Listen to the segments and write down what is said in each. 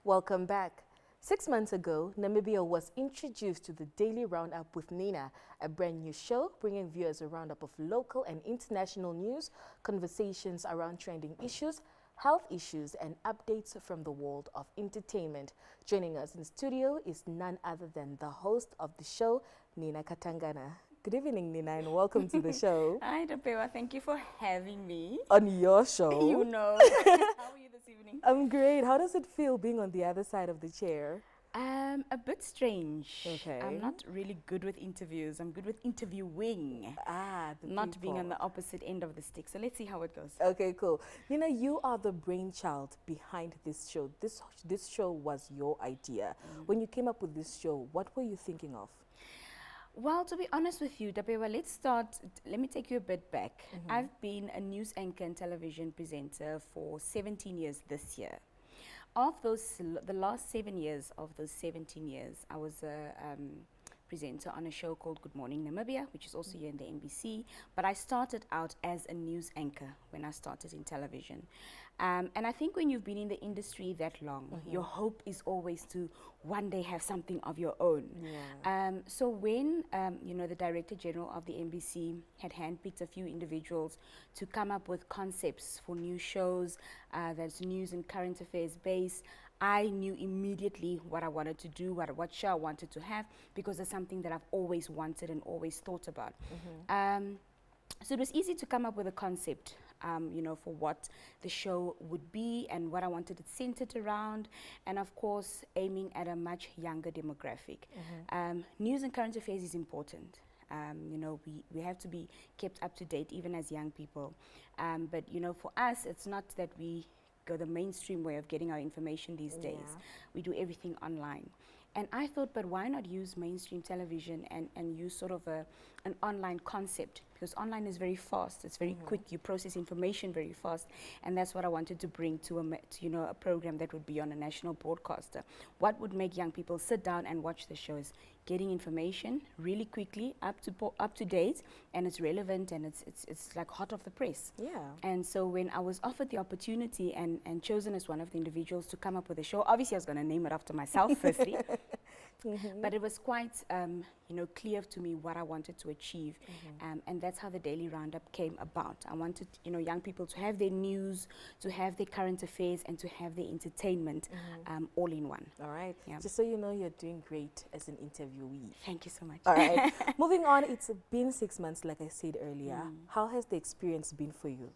Welcome back. 6 months ago, Namibia was introduced to the Daily Roundup with Nina, a brand new show bringing viewers a roundup of local and international news, conversations around trending issues, health issues, and updates from the world of entertainment. Joining us in studio is none other than the host of the show, Nina Katangana. Good evening, Nina, and welcome to the show. Hi, Ndapewa. Thank you for having me. On your show. You know. How are you this evening? I'm great. How does it feel being on the other side of the chair? A bit strange. Okay. I'm not really good with interviews. I'm good with interviewing. Not being on the opposite end of the stick. So let's see how it goes. Okay, cool. Nina, you are the brainchild behind this show. This show was your idea. When you came up with this show, what were you thinking of? Well, to be honest with you, Ndapewa, let me take you a bit back. I've been a news anchor and television presenter for 17 years this year. Of those, the last 7 years of those 17 years, I was a presenter on a show called Good Morning Namibia, which is also here in the NBC. But I started out as a news anchor when I started in television. And I think when you've been in the industry that long, your hope is always to one day have something of your own. Yeah. So when, the Director General of the NBC had handpicked a few individuals to come up with concepts for new shows that's news and current affairs based, I knew immediately what I wanted to do, what show I wanted to have, because it's something that I've always wanted and always thought about. So it was easy to come up with a concept, for what the show would be and what I wanted it centered around, and of course aiming at a much younger demographic. News and current affairs is important. We have to be kept up to date even as young people. But for us, it's not that we go the mainstream way of getting our information these days. We do everything online. And I thought, but why not use mainstream television and use sort of an online concept? Because online is very fast, it's very quick, you process information very fast. And that's what I wanted to bring to a program that would be on a national broadcaster. What would make young people sit down and watch the show is getting information really quickly, up to date, and it's relevant, and it's like hot off the press. Yeah. And so when I was offered the opportunity and chosen as one of the individuals to come up with a show, obviously I was going to name it after myself firstly, but it was quite clear to me what I wanted to achieve, and that's how the Daily Roundup came about. I wanted young people to have their news, to have their current affairs, and to have their entertainment all in one. All right. Yeah. Just so you know, you're doing great as an interviewee. Thank you so much. All right. Moving on, it's been 6 months, like I said earlier. How has the experience been for you?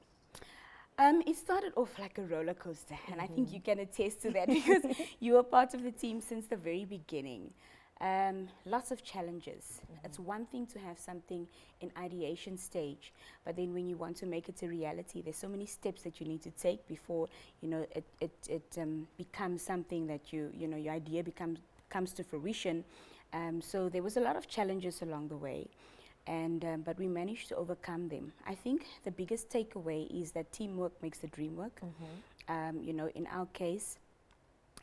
It started off like a roller coaster, and I think you can attest to that because you were part of the team since the very beginning. Lots of challenges. It's one thing to have something in ideation stage, but then when you want to make it a reality, there's so many steps that you need to take before it becomes something that your idea comes to fruition. So there was a lot of challenges along the way. But we managed to overcome them. I think the biggest takeaway is that teamwork makes the dream work. In our case,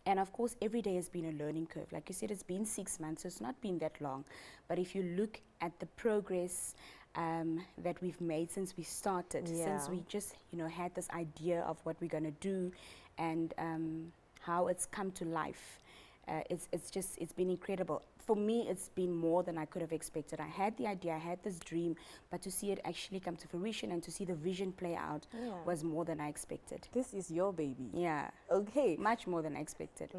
and of course, every day has been a learning curve. Like you said, it's been 6 months, so it's not been that long. But if you look at the progress that we've made since we started, since we just had this idea of what we're going to do, and how it's come to life, it's been incredible. For me, it's been more than I could have expected. I had the idea, I had this dream, but to see it actually come to fruition and to see the vision play out was more than I expected. This is your baby. Yeah. Okay. Much more than I expected.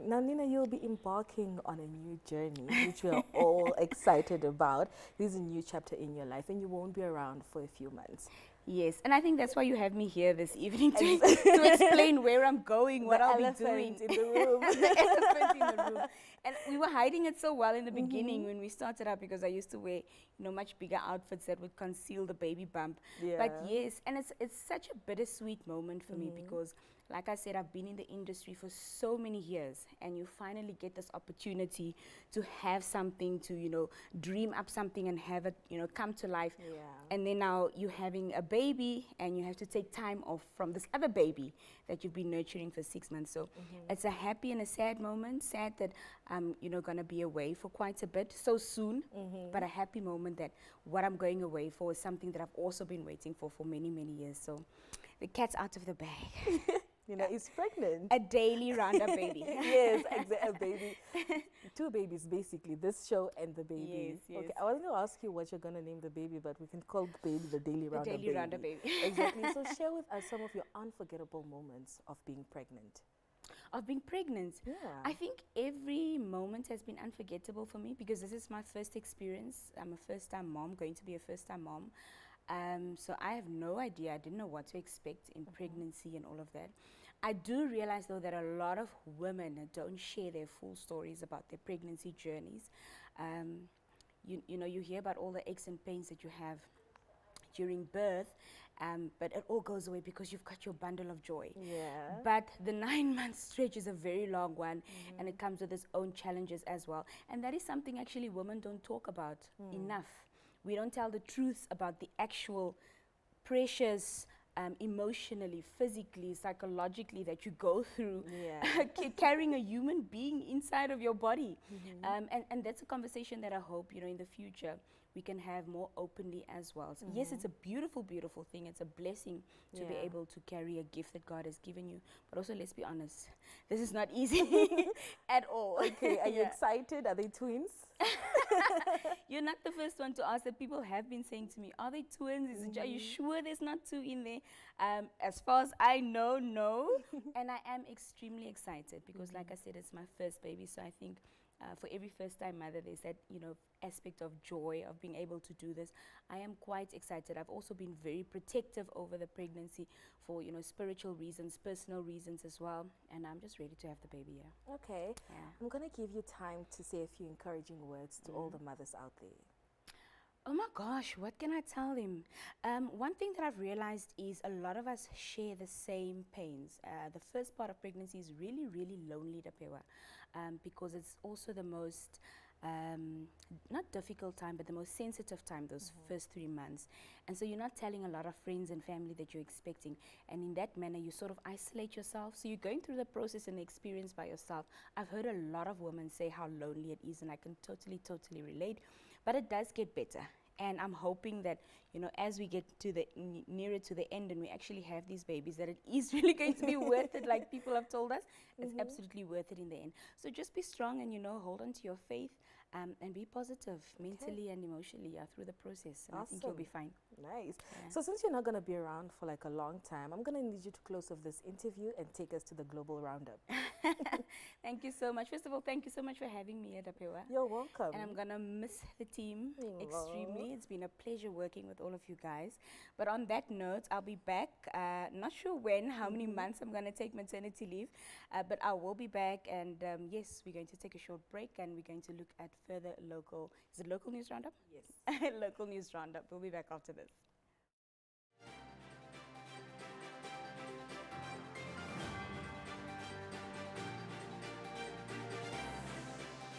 Now, Nina, you'll be embarking on a new journey, which we're all excited about. This is a new chapter in your life, and you won't be around for a few months. Yes, and I think that's why you have me here this evening to explain where I'm going, what I'll be doing. In the room. The elephant in the room. And we were hiding it so well in the beginning when we started out, because I used to wear much bigger outfits that would conceal the baby bump. Yeah. But yes, and it's such a bittersweet moment for me, because like I said, I've been in the industry for so many years, and you finally get this opportunity to have something, to dream up something and have it come to life. Yeah. And then now you're having a baby, and you have to take time off from this other baby that you've been nurturing for 6 months. So it's a happy and a sad moment. Sad that I'm going to be away for quite a bit so soon, but a happy moment that what I'm going away for is something that I've also been waiting for many, many years. So the cat's out of the bag. Nina is pregnant. A daily roundup baby. Yes, a baby. Two babies, basically, this show and the baby. Yes, yes. Okay, I was going to ask you what you're going to name the baby, but we can call the baby the daily The roundup daily baby. roundup baby. Exactly. So share with us some of your unforgettable moments of being pregnant. Of being pregnant. Yeah. I think every moment has been unforgettable for me because this is my first experience. I'm a first-time mom, going to be a first-time mom. So I have no idea. I didn't know what to expect in pregnancy and all of that. I do realize though that a lot of women don't share their full stories about their pregnancy journeys. You know, you hear about all the aches and pains that you have during birth, but it all goes away because you've got your bundle of joy. Yeah. But the 9-month stretch is a very long one, and it comes with its own challenges as well. And that is something actually women don't talk about enough. We don't tell the truth about the actual pressures, emotionally, physically, psychologically, that you go through carrying a human being inside of your body. And that's a conversation that I hope, you know, in the future we can have more openly as well. So yes, it's a beautiful, beautiful thing. It's a blessing to be able to carry a gift that God has given you. But also, let's be honest, this is not easy at all. Okay, are you excited? Are they twins? You're not the first one to ask that. People have been saying to me, are they twins? Are you sure there's not two in there? As far as I know, no. And I am extremely excited because like I said, it's my first baby. So I think for every first-time mother, there's that, you know, aspect of joy of being able to do this. I am quite excited. I've also been very protective over the pregnancy for, you know, spiritual reasons, personal reasons as well. And I'm just ready to have the baby, yeah. Okay. Yeah. I'm going to give you time to say a few encouraging words to all the mothers out there. Oh my gosh, what can I tell them? One thing that I've realized is a lot of us share the same pains. The first part of pregnancy is really, really lonely, Ndapewa, because it's also the most, not difficult time, but the most sensitive time, those first 3 months. And so you're not telling a lot of friends and family that you're expecting. And in that manner, you sort of isolate yourself. So you're going through the process and the experience by yourself. I've heard a lot of women say how lonely it is, and I can totally, totally relate. But it does get better. And I'm hoping that, you know, as we get to the nearer to the end and we actually have these babies, that it is really going to be worth it, like people have told us. It's absolutely worth it in the end. So just be strong and, you know, hold on to your faith and be positive mentally and emotionally through the process. And I think you'll be fine. Nice. Yeah. So since you're not going to be around for like a long time, I'm going to need you to close off this interview and take us to the global roundup. Thank you so much. First of all, thank you so much for having me, Ndapewa. You're welcome. And I'm going to miss the team extremely. It's been a pleasure working with all of you guys. But on that note, I'll be back. Not sure when, how many months I'm going to take maternity leave. But I will be back. And yes, we're going to take a short break and we're going to look at further local, is it local news roundup? Yes. Local news roundup. We'll be back after this.